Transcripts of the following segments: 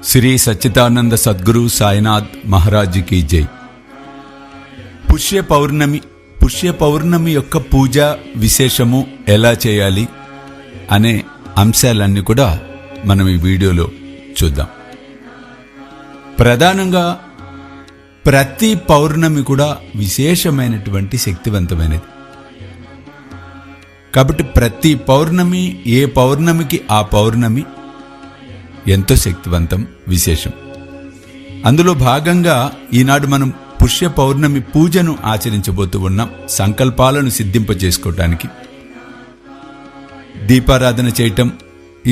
శ్రీ సచ్చిదానంద సద్గురు సాయినాథ్ మహారాజ్ की జై. పుష్య పౌర్ణమి యొక్క పూజ విశేషము ఎలా చేయాలి అనే అంశాలన్నీ కూడా మనం ఈ వీడియోలో చూద్దాం. ప్రధానంగా ప్రతి పౌర్ణమి కూడా విశేషమైనటువంటి శక్తివంతమైనది. కాబట్టి ప్రతి పౌర్ణమి, ఏ పౌర్ణమికి ఆ పౌర్ణమి ఎంతో శక్తివంతం, విశేషం. అందులో భాగంగా ఈనాడు మనం పుష్య పౌర్ణమి పూజను ఆచరించబోతూ ఉన్నాం. సంకల్పాలను సిద్ధింపజేసుకోవటానికి దీపారాధన చేయటం,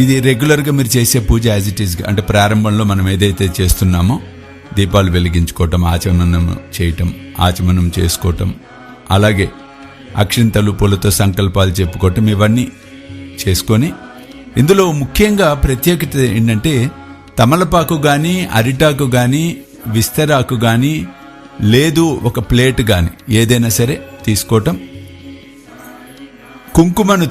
ఇది రెగ్యులర్గా మీరు చేసే పూజ యాజ్ ఇట్ ఈస్గా, అంటే ప్రారంభంలో మనం ఏదైతే చేస్తున్నామో దీపాలు వెలిగించుకోవటం, ఆచమనం చేసుకోవటం, అలాగే అక్షింతలు పూలతో సంకల్పాలు చెప్పుకోవటం, ఇవన్నీ చేసుకొని ఇందులో ముఖ్యంగా ప్రత్యేకత ఏంటంటే తమలపాకు కానీ, అరిటాకు కానీ, విస్తరాకు కానీ, లేదు ఒక ప్లేట్ కానీ ఏదైనా సరే తీసుకోవటం, కుంకుమను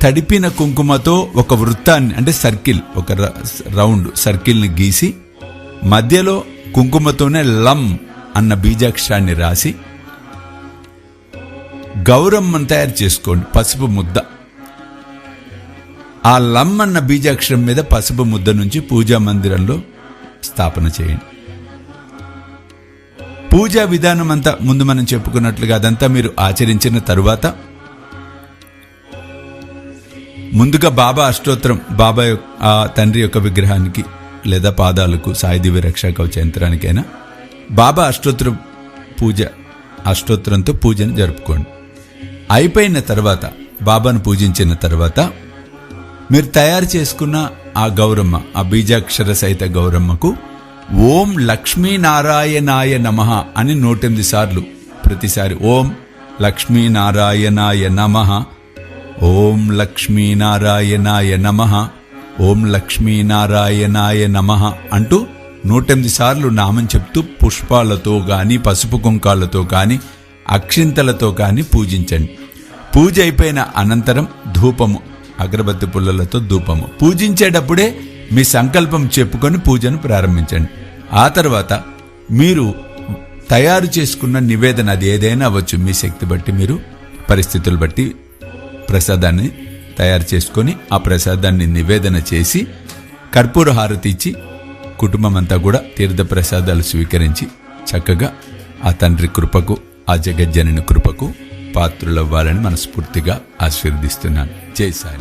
తడిపిన కుంకుమతో ఒక వృత్తాన్ని, అంటే సర్కిల్, ఒక రౌండ్ సర్కిల్ని గీసి మధ్యలో కుంకుమతోనే లం అన్న బీజాక్షరాన్ని రాసి గౌరమ్మను తయారు చేసుకోండి. పసుపు ముద్ద, ఆ లం అన్న బీజాక్షరం మీద పసుపు ముద్ద నుంచి పూజా మందిరంలో స్థాపన చేయండి. పూజా విధానం అంతా ముందు మనం చెప్పుకున్నట్లుగా అదంతా మీరు ఆచరించిన తరువాత ముందుగా బాబా అష్టోత్తరం, బాబా ఆ తండ్రి యొక్క విగ్రహానికి లేదా పాదాలకు, సాయి దివ్య రక్షా కవచ యంత్రానికైనా బాబా అష్టోత్తరంతో పూజను జరుపుకోండి. అయిపోయిన తర్వాత, బాబాను పూజించిన తర్వాత మీరు తయారు చేసుకున్న ఆ గౌరమ్మ, ఆ బీజాక్షర సహిత గౌరమ్మకు ఓం లక్ష్మీనారాయణాయ నమః అని 108 సార్లు, ప్రతిసారి ఓం లక్ష్మీనారాయణాయ నమః, ఓం లక్ష్మీనారాయణాయ నమః, ఓం లక్ష్మీనారాయణాయ నమః అంటూ 108 సార్లు నామం చెప్తూ పుష్పాలతో కానీ, పసుపు కుంకాలతో కానీ, అక్షింతలతో కానీ పూజించండి. పూజ అయిపోయిన అనంతరం ధూపము, అగరబత్తి పుల్లలతో ధూపము, పూజించేటప్పుడే మీ సంకల్పం చెప్పుకొని పూజను ప్రారంభించండి. ఆ తర్వాత మీరు తయారు చేసుకున్న నివేదన, అది ఏదైనా అవ్వచ్చు, మీ శక్తి బట్టి, మీరు పరిస్థితులు బట్టి ప్రసాదాన్ని తయారు చేసుకొని ఆ ప్రసాదాన్ని నివేదన చేసి కర్పూర హారతి ఇచ్చి కుటుంబం అంతా కూడా తీర్థ ప్రసాదాలు స్వీకరించి చక్కగా ఆ తండ్రి కృపకు, ఆ జగజ్జనని కృపకు పాత్రులవ్వాలని మనస్ఫూర్తిగా ఆశీర్వదిస్తున్నాను. జై సాయి.